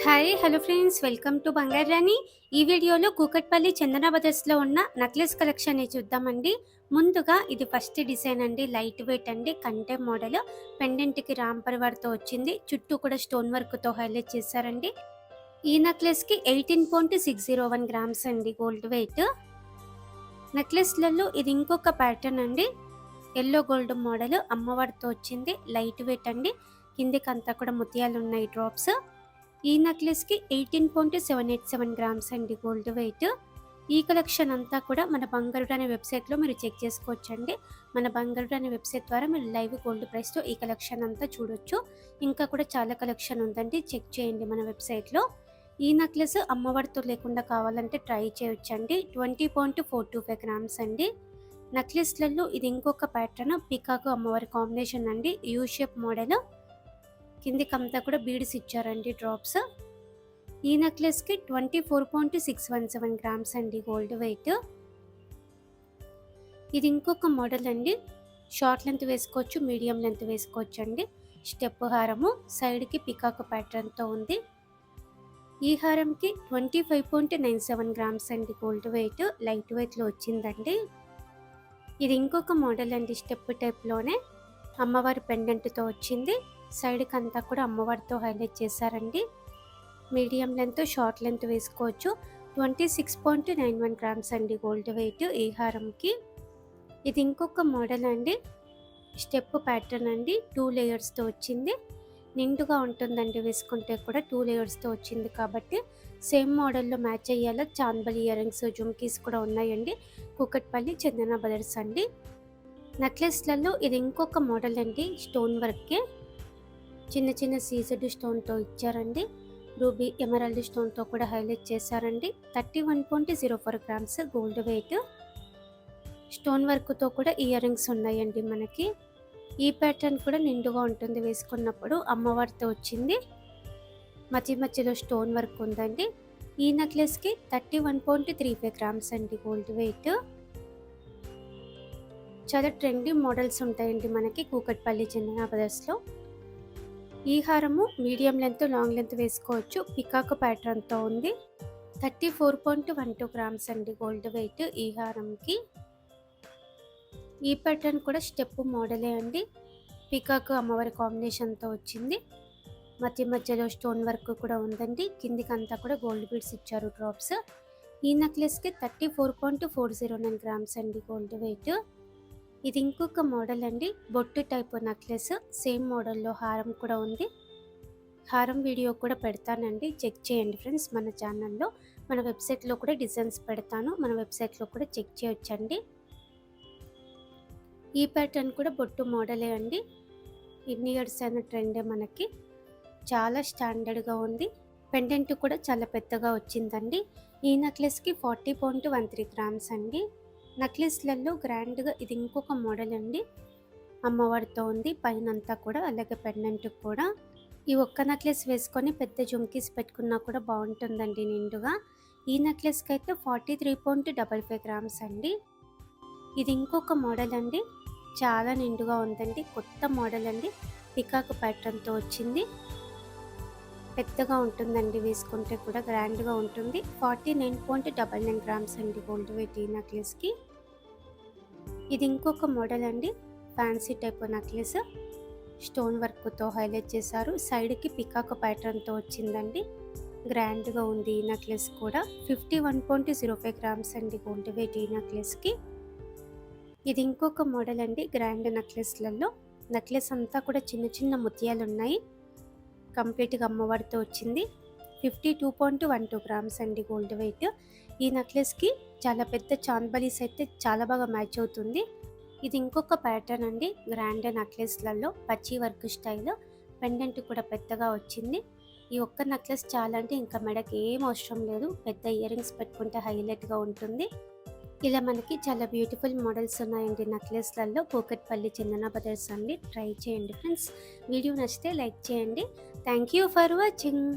Hi hello friends, welcome to బంగారు రాణి. ఈ వీడియోలో కూకట్పల్లి చందన బ్రదర్స్లో ఉన్న నక్లెస్ కలెక్షన్ చూద్దామండి. ముందుగా ఇది ఫస్ట్ డిజైన్ అండి, లైట్ వెయిట్ అండి, కంటె మోడల్. పెండెంట్కి రామ్ పరివార్తో వచ్చింది, చుట్టూ కూడా స్టోన్ వర్క్తో హైలైట్ చేశారండి. ఈ నెక్లెస్కి 18.601 గ్రామ్స్ అండి గోల్డ్ వెయిట్. నెక్లెస్లలో ఇది ఇంకొక ప్యాటర్న్ అండి, ఎల్లో గోల్డ్ మోడల్, అమ్మవారితో వచ్చింది, లైట్ వెయిట్ అండి. కిందికంతా కూడా ముత్యాలు ఉన్నాయి డ్రాప్స్. ఈ నెక్లెస్కి 18.787 గ్రామ్స్ అండి గోల్డ్ వెయిట్. ఈ కలెక్షన్ అంతా కూడా మన బంగారు అనే వెబ్సైట్లో మీరు చెక్ చేసుకోవచ్చండి. మన బంగారు అనే వెబ్సైట్ ద్వారా మీరు లైవ్ గోల్డ్ ప్రైస్తో ఈ కలెక్షన్ అంతా చూడొచ్చు. ఇంకా కూడా చాలా కలెక్షన్ ఉందండి, చెక్ చేయండి మన వెబ్సైట్లో. ఈ నెక్లెస్ అమ్మవారితో లేకుండా కావాలంటే ట్రై చేయొచ్చండి. 20.425 గ్రామ్స్ అండి. నెక్లెస్లలో ఇది ఇంకొక ప్యాటర్న్, పికాకు అమ్మవారి కాంబినేషన్ అండి, యూ షేప్ మోడల్. కిందికంతా కూడా బీడ్స్ ఇచ్చారండి డ్రాప్స్. ఈ నెక్లెస్కి 24.617 గ్రామ్స్ అండి గోల్డ్ వెయిట్. ఇది ఇంకొక మోడల్ అండి, షార్ట్ లెంత్ వేసుకోవచ్చు, మీడియం లెంత్ వేసుకోవచ్చు అండి. స్టెప్ హారము, సైడ్కి పికాక్ ప్యాటర్న్తో ఉంది. ఈ హారంకి 25.97 గ్రామ్స్ అండి గోల్డ్ వెయిట్, లైట్ వెయిట్లో వచ్చిందండి. ఇది ఇంకొక మోడల్ అండి, స్టెప్ టైప్లోనే అమ్మవారి పెండెంట్తో వచ్చింది. సైడ్కి అంతా కూడా అమ్మవారితో హైలైట్ చేశారండి. మీడియం లెంత్, షార్ట్ లెంత్ వేసుకోవచ్చు. 26.91 గ్రామ్స్ అండి గోల్డ్ వెయిట్ ఈ హారంకి. ఇది ఇంకొక మోడల్ అండి, స్టెప్ ప్యాటర్న్ అండి, 2 లేయర్స్తో వచ్చింది. నిండుగా ఉంటుందండి వేసుకుంటే కూడా, 2 లేయర్స్తో వచ్చింది కాబట్టి సేమ్ మోడల్లో మ్యాచ్ అయ్యేలా చాందబలి ఇయర్ రింగ్స్, జుమ్కీస్ కూడా ఉన్నాయండి. కూకట్పల్లి చందన బ్రదర్స్ అండి. నెక్లెస్లలో ఇది ఇంకొక మోడల్ అండి, స్టోన్ వర్కే, చిన్న చిన్న సీజెడ్ స్టోన్తో ఇచ్చారండి. రూబీ ఎమరాల్డ్ స్టోన్తో కూడా హైలైట్ చేశారండి. 31.04 గ్రామ్స్ గోల్డ్ వెయిట్. స్టోన్ వర్క్తో కూడా ఇయర్ రింగ్స్ ఉన్నాయండి మనకి. ఈ ప్యాటర్న్ కూడా నిండుగా ఉంటుంది వేసుకున్నప్పుడు, అమ్మవారితో వచ్చింది. మధ్య మధ్యలో స్టోన్ వర్క్ ఉందండి. ఈ నెక్లెస్కి 31.35 గ్రామ్స్ అండి గోల్డ్ వెయిట్. చాలా ట్రెండీ మోడల్స్ ఉంటాయండి మనకి కూకట్పల్లి చందన బ్రదర్స్లో. ఈ హారము మీడియం లెంత్, లాంగ్ లెంత్ వేసుకోవచ్చు, పికాక్ ప్యాటర్న్తో ఉంది. 34.12 గ్రామ్స్ అండి గోల్డ్ వెయిట్ ఈ హారంకి. ఈ ప్యాటర్న్ కూడా స్టెప్ మోడలే అండి, పికాక్ అమ్మవారి కాంబినేషన్తో వచ్చింది. మధ్య మధ్యలో స్టోన్ వర్క్ కూడా ఉందండి. కిందికంతా కూడా గోల్డ్ బీడ్స్ ఇచ్చారు డ్రాప్స్. ఈ నెక్లెస్కి 34.409 గ్రామ్స్ అండి గోల్డ్ వెయిట్. ఇది ఇంకొక మోడల్ అండి, బొట్టు టైప్ నెక్లెస్, సేమ్ మోడల్లో హారం కూడా ఉంది. హారం వీడియో కూడా పెడతానండి, చెక్ చేయండి ఫ్రెండ్స్ మన ఛానల్లో. మన వెబ్సైట్లో కూడా డిజైన్స్ పెడతాను, మన వెబ్సైట్లో కూడా చెక్ చేయొచ్చండి. ఈ ప్యాటర్న్ కూడా బొట్టు మోడలే అండి, ఇన్ని ఇయర్స్ అయిన ట్రెండే మనకి. చాలా స్టాండర్డ్గా ఉంది. పెండెంట్ కూడా చాలా పెద్దగా వచ్చిందండి. ఈ నెక్లెస్కి 40.13 గ్రామ్స్ అండి. నెక్లెస్లలో గ్రాండ్గా ఇది ఇంకొక మోడల్ అండి, అమ్మవారితో ఉంది పైనంతా కూడా, అలాగే పెండెంట్ కూడా. ఈ ఒక్క నెక్లెస్ వేసుకొని పెద్ద జుమ్కీస్ పెట్టుకున్నా కూడా బాగుంటుందండి నిండుగా. ఈ నెక్లెస్కి అయితే 43.55 గ్రామ్స్ అండి. ఇది ఇంకొక మోడల్ అండి, చాలా నిండుగా ఉందండి, కొత్త మోడల్ అండి, పికాక్ ప్యాటర్న్తో వచ్చింది. పెద్దగా ఉంటుందండి వేసుకుంటే కూడా, గ్రాండ్గా ఉంటుంది. 49.99 గ్రామ్స్ అండి గోల్డ్ వెయిట్ ఈ నెక్లెస్కి. ఇది ఇంకొక మోడల్ అండి, ఫ్యాన్సీ టైప్ నెక్లెస్, స్టోన్ వర్క్తో హైలైట్ చేశారు. సైడ్కి పికాక్ ప్యాటర్న్తో వచ్చిందండి, గ్రాండ్గా ఉంది ఈ నెక్లెస్ కూడా. 51.05 గ్రామ్స్ అండి గోల్డ్ వెయిట్ ఈ నెక్లెస్కి. ఇది ఇంకొక మోడల్ అండి, గ్రాండ్ నెక్లెస్లలో. నెక్లెస్ అంతా కూడా చిన్న చిన్న ముత్యాలు ఉన్నాయి, కంప్లీట్గా అమ్మవారితో వచ్చింది. 52.12 గ్రామ్స్ అండి గోల్డ్ వెయిట్. ఈ నెక్లెస్కి చాలా పెద్ద చాందబలీస్ అయితే చాలా బాగా మ్యాచ్ అవుతుంది. ఇది ఇంకొక ప్యాటర్న్ అండి, గ్రాండ్ నెక్లెస్లలో పచ్చి వర్క్ స్టైల్, పెండెంట్ కూడా పెద్దగా వచ్చింది. ఈ ఒక్క నెక్లెస్ చాలా అంటే ఇంకా మెడకి ఏం అవసరం లేదు, పెద్ద ఇయర్ రింగ్స్ పెట్టుకుంటే హైలైట్గా ఉంటుంది. ఇలా మనకి చాలా బ్యూటిఫుల్ మోడల్స్ ఉన్నాయండి నెక్లెస్లలో. కూకట్పల్లి చందన బ్రదర్స్ అండి, ట్రై చేయండి ఫ్రెండ్స్. వీడియో నచ్చితే లైక్ చేయండి. Thank you for watching.